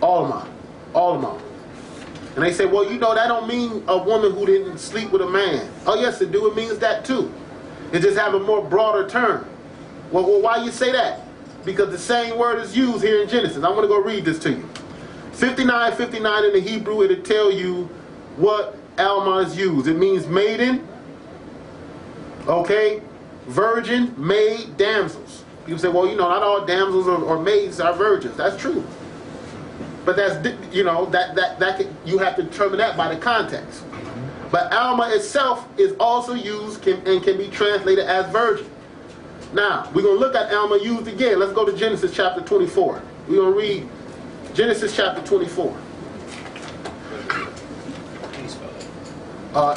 Alma. And they say, well, you know, that don't mean a woman who didn't sleep with a man. Oh, yes, it do. It means that too. It just have a more broader term. Well, why you say that? Because the same word is used here in Genesis. I'm going to go read this to you. 59:59 in the Hebrew, it'll tell you what Alma is used. It means maiden, okay, virgin, maid, damsels. People say, well, you know, not all damsels or maids are virgins. That's true. But that's, you know, you have to determine that by the context. But Alma itself is also used and can be translated as virgin. Now, we're going to look at Alma used again. Let's go to Genesis chapter 24. We're going to read Genesis chapter 24.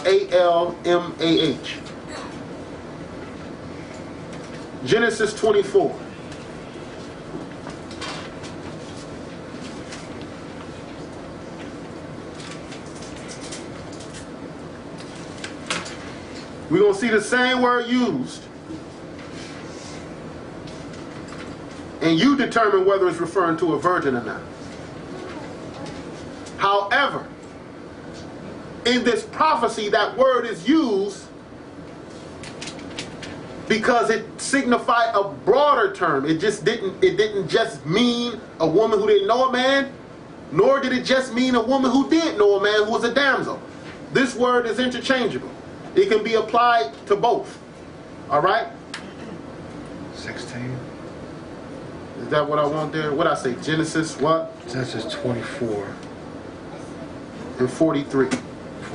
A-L-M-A-H. Genesis 24. We're going to see the same word used. And you determine whether it's referring to a virgin or not. However, in this prophecy, that word is used because it signified a broader term. It didn't just mean a woman who didn't know a man, nor did it just mean a woman who did know a man who was a damsel. This word is interchangeable. It can be applied to both. All right? 16. Is that what I want there? What I say? Genesis what? Genesis 24. And 43.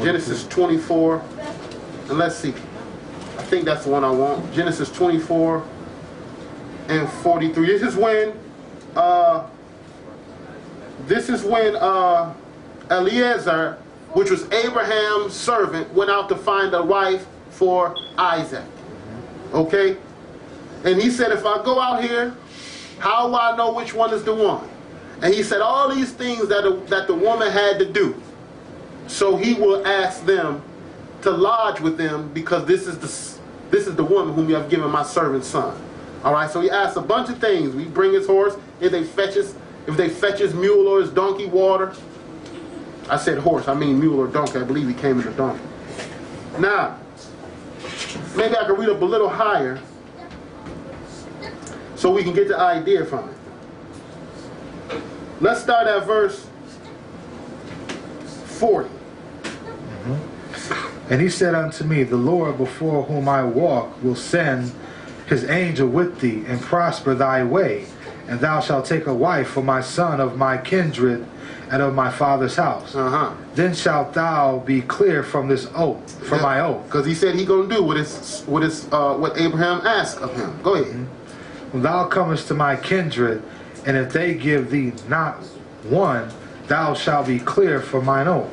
Genesis 24. And let's see. I think that's the one I want. Genesis 24 and 43. This is when Eliezer, which was Abraham's servant, went out to find a wife for Isaac. Okay? And he said, if I go out here, how will I know which one is the one? And he said all these things that the woman had to do. So he will ask them to lodge with them, because this is the woman whom you have given my servant son. All right, so he asks a bunch of things. We bring his horse, if they fetch his mule or his donkey water. I said horse, I mean mule or donkey. I believe he came in a donkey. Now, maybe I can read up a little higher so we can get the idea from it. Let's start at verse 40. And he said unto me, the Lord before whom I walk will send his angel with thee, and prosper thy way, and thou shalt take a wife for my son of my kindred and of my father's house. Then shalt thou be clear from this oath, from my oath. Because he said he gonna do what Abraham asked of him. Go ahead. When thou comest to my kindred, and if they give thee not one, thou shalt be clear from mine oath.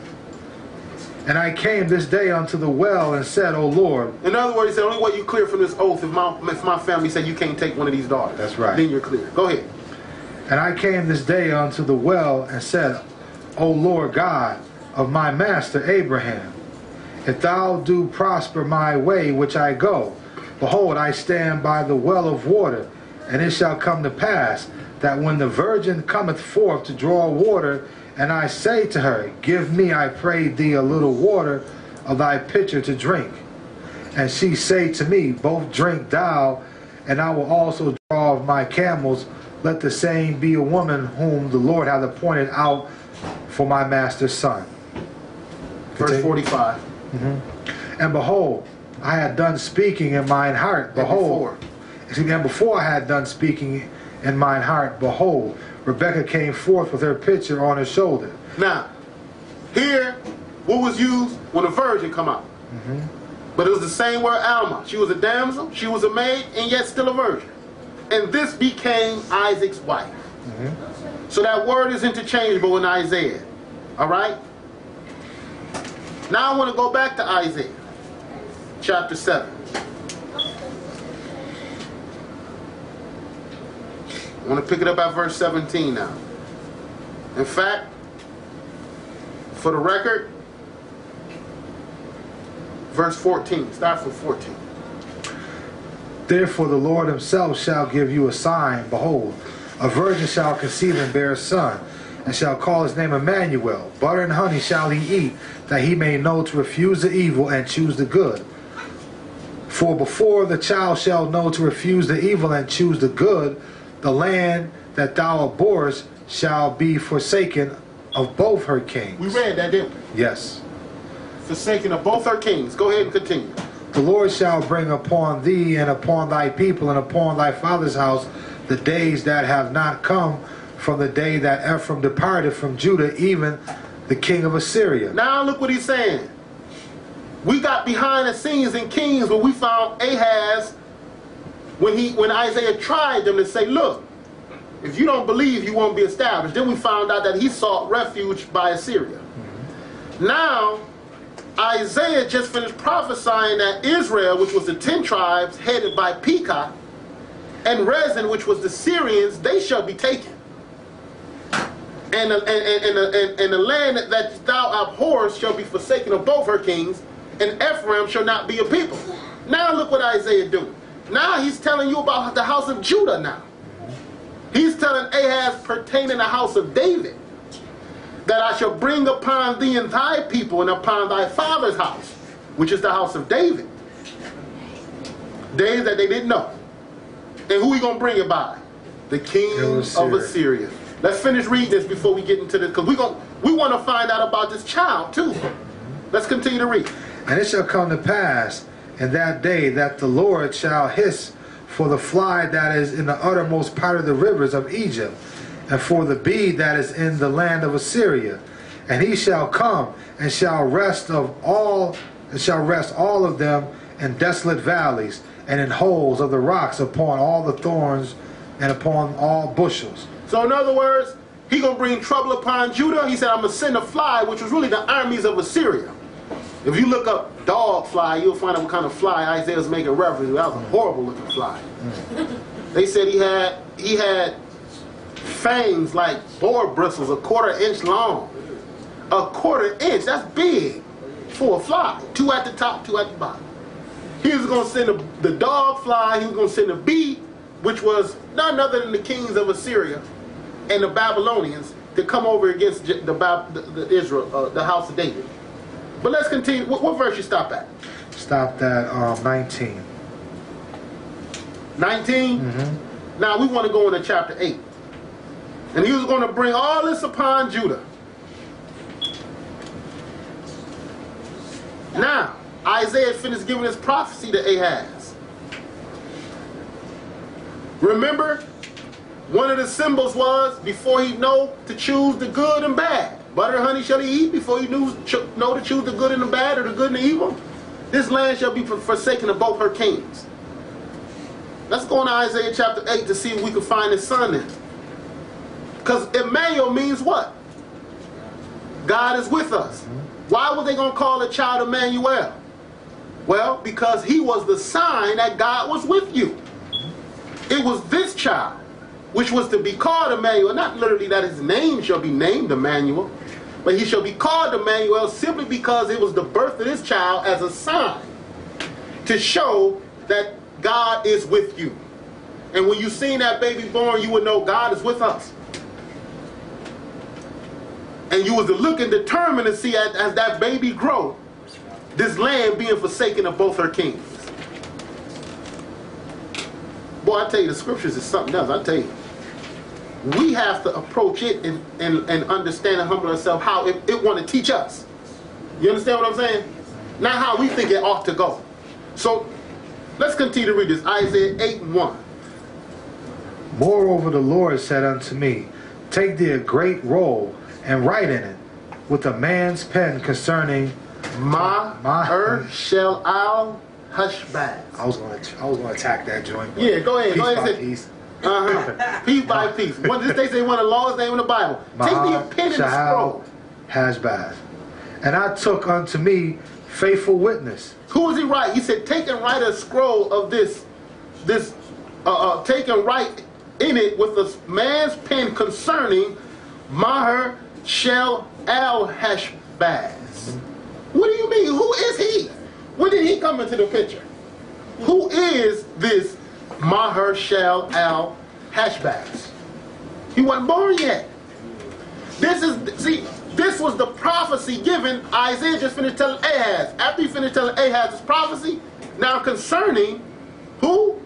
And I came this day unto the well and said, O Lord. In other words, he said, the only way you clear from this oath if my family said you can't take one of these daughters. That's right. Then you're clear. Go ahead. And I came this day unto the well and said, O Lord God of my master Abraham, if thou do prosper my way which I go, behold, I stand by the well of water, and it shall come to pass that when the virgin cometh forth to draw water, and I say to her, give me, I pray thee, a little water of thy pitcher to drink. And she say to me, both drink thou, and I will also draw of my camels. Let the same be a woman whom the Lord hath appointed out for my master's son. Verse 45. And behold, I had done speaking in mine heart. Behold, and before I had done speaking in mine heart, behold, Rebekah came forth with her pitcher on her shoulder. Now, here, what was used when a virgin come out? But it was the same word, Alma. She was a damsel, she was a maid, and yet still a virgin. And this became Isaac's wife. So that word is interchangeable in Isaiah. All right? Now I want to go back to Isaiah, chapter 7. I want to pick it up at verse 17 now. In fact, for the record, verse 14. Start from 14. Therefore the Lord himself shall give you a sign. Behold, A virgin shall conceive and bear a son, and shall call his name Emmanuel. Butter and honey shall he eat, that he may know to refuse the evil and choose the good. For before the child shall know to refuse the evil and choose the good, the land that thou abhorrest shall be forsaken of both her kings. We read that, didn't we? Yes. Forsaken of both her kings. Go ahead and continue. The Lord shall bring upon thee and upon thy people and upon thy father's house the days that have not come from the day that Ephraim departed from Judah, even the king of Assyria. Now look what he's saying. We got behind the scenes in Kings where we found Ahaz when Isaiah tried them to say, look, if you don't believe, you won't be established. Then we found out that he sought refuge by Assyria. Now, Isaiah just finished prophesying that Israel, which was the 10 tribes headed by Pekah, and Rezin, which was the Syrians, they shall be taken. And the land that thou abhorrest shall be forsaken of both her kings, and Ephraim shall not be a people. Now look what Isaiah doing. Now he's telling you about the house of Judah now. He's telling Ahaz pertaining the house of David, that I shall bring upon thee and thy people and upon thy father's house, which is the house of David. Days that they didn't know. And who he going to bring it by? The king of Assyria. Let's finish reading this before we get into this, because we want to find out about this child too. Let's continue to read. And it shall come to pass in that day that the Lord shall hiss for the fly that is in the uttermost part of the rivers of Egypt, and for the bee that is in the land of Assyria. And he shall come and shall rest all of them in desolate valleys, and in holes of the rocks upon all the thorns and upon all bushels. So in other words, he going to bring trouble upon Judah. He said, I'm going to send a fly, which was really the armies of Assyria. If you look up dog fly, you'll find out what kind of fly Isaiah was making reference to. That was a horrible looking fly. They said he had fangs like boar bristles, a 1/4 inch long. A 1/4 inch, that's big for a fly. 2 at the top, 2 at the bottom. He was going to send the dog fly, he was going to send a bee, which was none other than the kings of Assyria and the Babylonians, to come over against the Israel, the house of David. But let's continue. What verse you stop at? Stopped at 19. 19? Mm-hmm. Now we want to go into chapter 8. And he was going to bring all this upon Judah. Now, Isaiah finished giving his prophecy to Ahaz. Remember, one of the symbols was before he know to choose the good and bad. Butter and honey shall he eat before he know to choose the good and the bad, or the good and the evil. This land shall be forsaken of both her kings. Let's go into Isaiah chapter 8 to see if we can find his son in. Because Emmanuel means what? God is with us. Why were they going to call the child Emmanuel? Well, because he was the sign that God was with you. It was this child, which was to be called Emmanuel, not literally that his name shall be named Emmanuel, but he shall be called Emmanuel simply because it was the birth of this child as a sign to show that God is with you. And when you seen that baby born, you would know God is with us. And you was to look and determine to see as that baby grow, this land being forsaken of both her kings. Boy, I tell you, the scriptures is something else. I tell you, we have to approach it and understand and humble ourselves how it want to teach us. You understand what I'm saying? Not how we think it ought to go. So let's continue to read this. Isaiah 8:1. Moreover, the Lord said unto me, take thee a great roll and write in it with a man's pen concerning MAHERSHALALHASHBAZ. I was going to attack that joint. Yeah, go ahead. Piece go ahead. by piece. Piece by piece. They say one of the longest names in the Bible. Take me a pen and a scroll. MAHERSHALALHASHBAZ. And I took unto me faithful witness. Who was he write? He said, take and write a scroll of this, take and write in it with a man's pen concerning MAHERSHALALHASHBAZ. What do you mean? Who is he? When did he come into the picture? Who is this MAHERSHALALHASHBAZ? He wasn't born yet. This was the prophecy given. Isaiah just finished telling Ahaz. After he finished telling Ahaz his prophecy, now concerning who?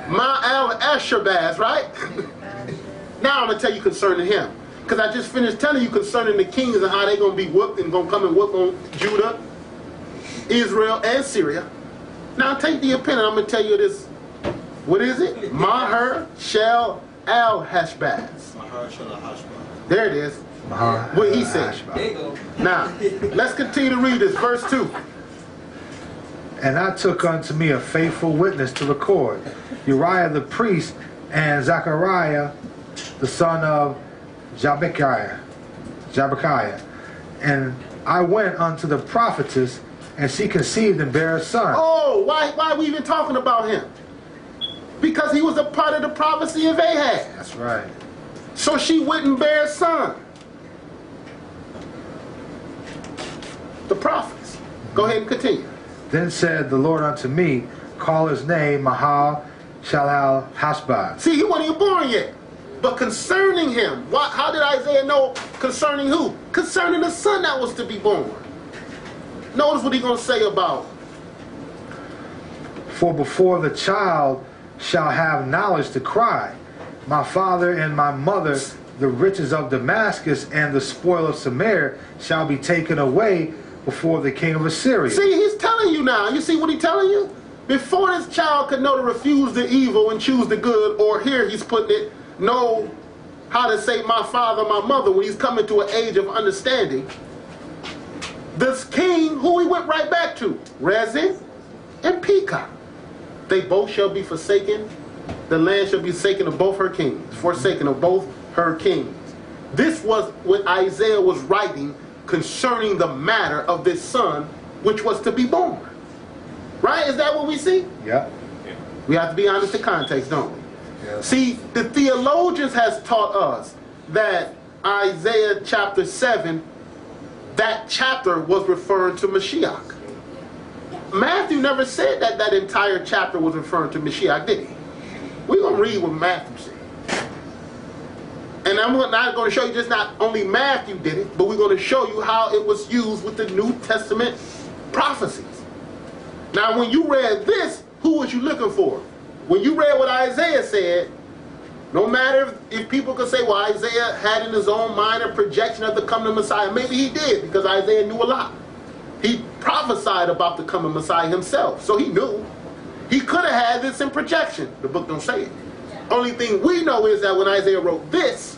MAHERSHALALHASHBAZ, right? Now I'm going to tell you concerning him. Because I just finished telling you concerning the kings and how they're going to be whooped and going to come and whoop on Judah, Israel, and Syria. Now take the pen and I'm going to tell you this. What is it? MAHERSHALALHASHBAZ. MAHERSHALALHASHBAZ. There it is. What he said. Now, let's continue to read this. Verse 2. And I took unto me a faithful witness to record, Uriah the priest and Zechariah the son of Jabbekiah. And I went unto the prophetess, and she conceived and bare a son. Oh, why are we even talking about him? Because he was a part of the prophecy of Ahaz. That's right. So she went and bare a son. The prophets. Go ahead and continue. Then said the Lord unto me, call his name MAHERSHALALHASHBAZ. See, he wasn't even born yet. But concerning him, how did Isaiah know concerning who? Concerning the son that was to be born. Notice what he's going to say about. For before the child shall have knowledge to cry, my father and my mother, the riches of Damascus and the spoil of Samaria shall be taken away before the king of Assyria. See, he's telling you now. You see what he's telling you? Before this child could know to refuse the evil and choose the good, or here he's putting it, know how to say my father, my mother, when he's coming to an age of understanding. This king, who he went right back to, Rezin and Pekah. They both shall be forsaken. The land shall be forsaken of both her kings. Forsaken of both her kings. This was what Isaiah was writing concerning the matter of this son, which was to be born. Right? Is that what we see? Yeah. We have to be honest to context, don't we? Yes. See, the theologians has taught us that Isaiah chapter 7, that chapter was referring to Mashiach. Matthew never said that that entire chapter was referring to Mashiach, did he? We're going to read what Matthew said. And I'm not going to show you just not only Matthew did it, but we're going to show you how it was used with the New Testament prophecies. Now, when you read this, who was you looking for? When you read what Isaiah said, no matter if people could say, well, Isaiah had in his own mind a projection of the coming Messiah. Maybe he did, because Isaiah knew a lot. He prophesied about the coming Messiah himself, so he knew. He could have had this in projection. The book don't say it. Only thing we know is that when Isaiah wrote this,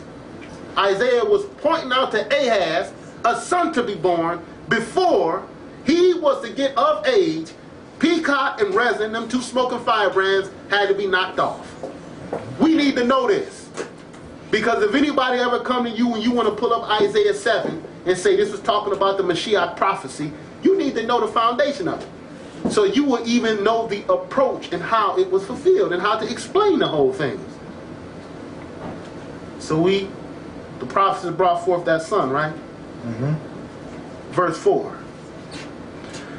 Isaiah was pointing out to Ahaz a son to be born before he was to get of age. Pekah and Rezin, them two smoking firebrands, had to be knocked off. We need to know this. Because if anybody ever come to you and you want to pull up Isaiah 7 and say this was talking about the Mashiach prophecy, you need to know the foundation of it. So you will even know the approach and how it was fulfilled and how to explain the whole thing. So the prophets brought forth that son, right? Mm-hmm. Verse 4.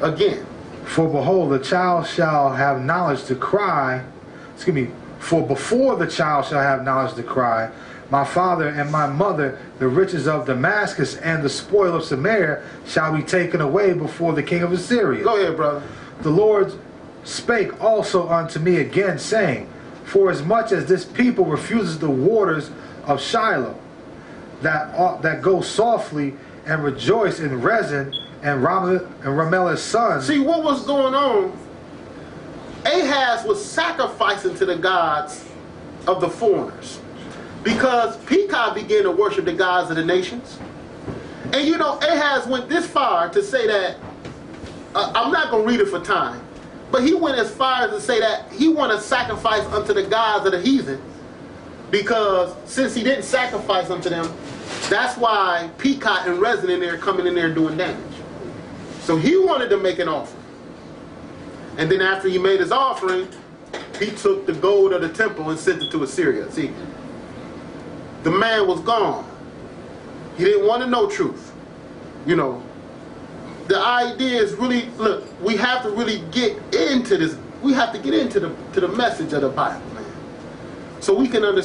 Again. For behold, the child shall have knowledge to cry. Excuse me. For before the child shall have knowledge to cry, my father and my mother, the riches of Damascus and the spoil of Samaria shall be taken away before the king of Assyria. Go ahead, brother. The Lord spake also unto me again, saying, forasmuch as this people refuses the waters of Shiloh, that go softly and rejoice in Rezin and Ramela's son. See, what was going on? Ahaz was sacrificing to the gods of the foreigners, because Pekah began to worship the gods of the nations. And you know, Ahaz went this far to say that, I'm not going to read it for time, but he went as far as to say that he wanted to sacrifice unto the gods of the heathen, because since he didn't sacrifice unto them, that's why Pekah and Rezin in there coming in there doing damage. So he wanted to make an offering. And then after he made his offering, he took the gold of the temple and sent it to Assyria. See, the man was gone. He didn't want to know truth. You know, the idea is really, look, we have to really get into this. We have to get into the message of the Bible, man, so we can understand.